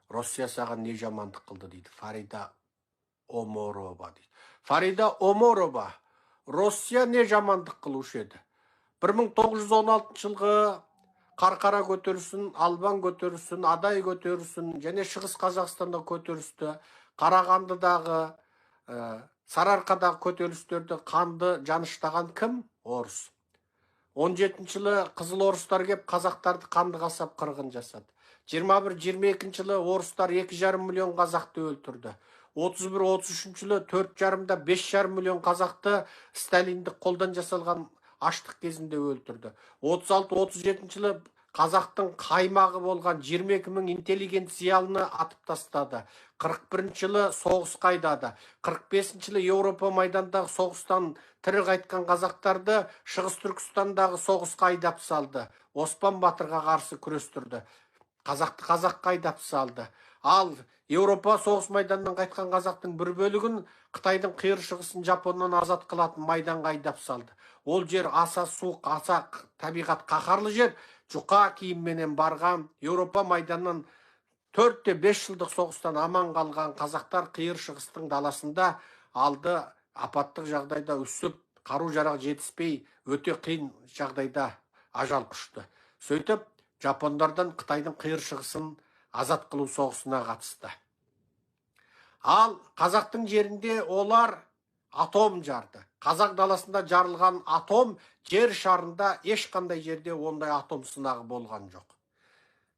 Россия саған не жамандық қылды дейді. Фарида Омарова дейді. Фарида Омарова, Россия не жамандық қылушы еді? 1916 жылғы Қарқара көтерілісін, Албан көтерілісін, Адай көтерілісін, және Шығыс Қазақстанда көтерілісті, Қарағандыдағы, Сарыарқадағы көтерілістерді қанды жаныштаған кім? Орыс. 17 жылы қызыл орыстар кеп қазақтарды қанды қасап қырғын жасады. 21-22 жылы орыстар 2,5 миллион қазақты өлтірді. 31-33 жылы 4,5-да 5,5 миллион қазақты Сталиндік қолдан жасалған аштық кезінде өлтірді. 36-37 жылы қазақтың қаймағы болған 22 мың интеллигент зиялыны атып тастады. 41 жылы соғысқа айдады. 45 жылы Еуропа майдандағы соғыстан тірі қайтқан қазақтарды Шығыс Түркістандағы соғысқа айдап салды. Оспан Батырға қарсы күрестірді. Қазақты қазаққа айдап салды. Ал Еуропа соғыс майданнан қайтқан қазақтың бір бөлігін Қытайдың қиыр шығысын Жапоннан азат қылатын майданға айдап салды. Ол жер аса суық, аса табиғат қаһарлы жер. Жұқа киімменен барған Еуропа майданнан 4-5 жылдық соғыстан аман қалған қазақтар қиыр шығыстың даласында алды апаттық жағдайда үсіп, қару-жарақ жетіспей, өте қиын жағдайда ажал құшты. Сөйтіп, жапондардан Қытайдың қиыр шығысын азат қылу соғысына қатысты. Ал қазақтың жерінде олар атом жарды. Қазақ даласында жарылған атом жер шарында ешқандай жерде ондай атом сынағы болған жоқ.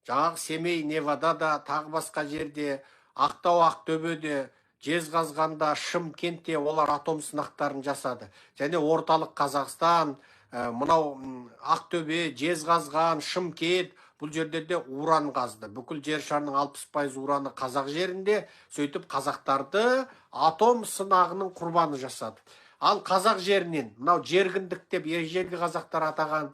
Жаңағы Семей, Невадада, тағы басқа жерде, Ақтау, Ақтөбеде, Жезқазғанда, Шымкентте олар атом сынақтарын жасады. Және орталық Қазақстан, мынау Ақтөбе, Жезқазған, Шымкент, бұл жерде уран қазды. Бүкіл жер шарының 60% ураны қазақ жерінде, сөйтіп қазақтарды атом сынағының құрбаны жасады. Ал қазақ жерінен, мынау жергіндік деп ежелгі қазақтар атаған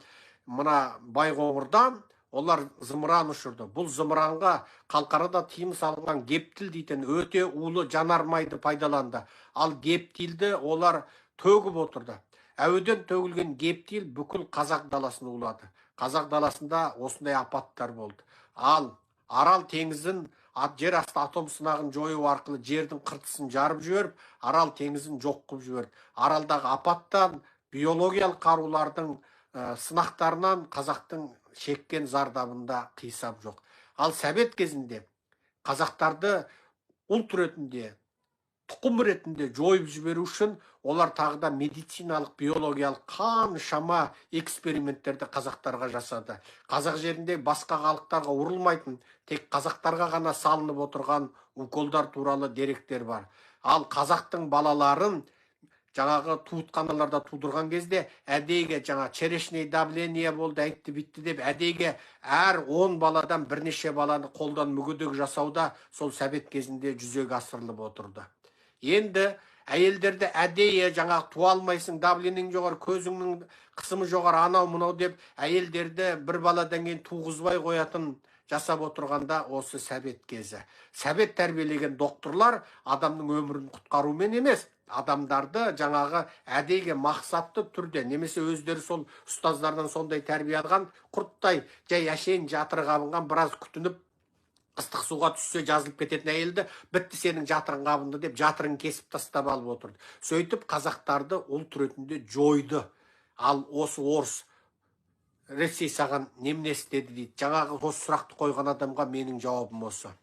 мына Байқоңырдан олар зымыран ұшырды. Бұл зымыранға қалқарада тыйым салынған гептил дейтін өте улы жанармайды пайдаланды. Ал гептилді олар төгіп отырды. Әуеден төгілген гептил бүкіл қазақ даласын улады. Қазақ даласында осындай апаттар болды. Ал Арал теңізін жер асты атом сынағын жою арқылы жердің қыртысын жарып жіберіп, Арал теңізін жоқ қылып жіберді. Аралдағы апаттан, биологиялық қарулардың сынақтарынан қазақтың шеккен зардабында қисап жоқ. Ал совет кезінде қазақтарды ұлт ретінде, тұқым ретінде жойып жіберу үшін олар тағы да медициналық, биологиялық қаншама эксперименттерді қазақтарға жасады. Қазақ жерінде басқа халықтарға ұрылмайтын, тек қазақтарға ғана салынып отырған уколдар туралы деректер бар. Ал қазақтың балаларын жаңағы туытқаналарда тудырған кезде әдейіге жаңа черешний давление болды, әйтті битті деп әдейіге әр 10 баладан бірнеше баланы қолдан мүгедек жасауда сол совет кезінде жүзеге асырылып отырды. Енді әйелдерді әдейі жаңағы туа алмайсың, давлениең жоғары, көзіңнің қысымы жоғары, анау мынау деп әйелдерді бір баладан кейін туғызбай қоятын жасап отырғанда осы совет кезі. Совет тәрбиелеген докторлар адамның өмірін құтқарумен емес, адамдарды жаңағы әдейіге мақсатты түрде, немесе өздері сол ұстаздардан сондай тәрбие алған, құрттай жай әшейін жатыр қабынған, біраз күтініп ыстық суға түссе жазылып кететін әйелді бітті сенің жатырың қабынды деп жатырын кесіп тастап алып отырды. Сөйтіп қазақтарды ұлт ретінде жойды. Ал осы орыс Ресей саған немене істеді дейді. Жаңағы осы сұрақты қойған адамға менің жауабым осы.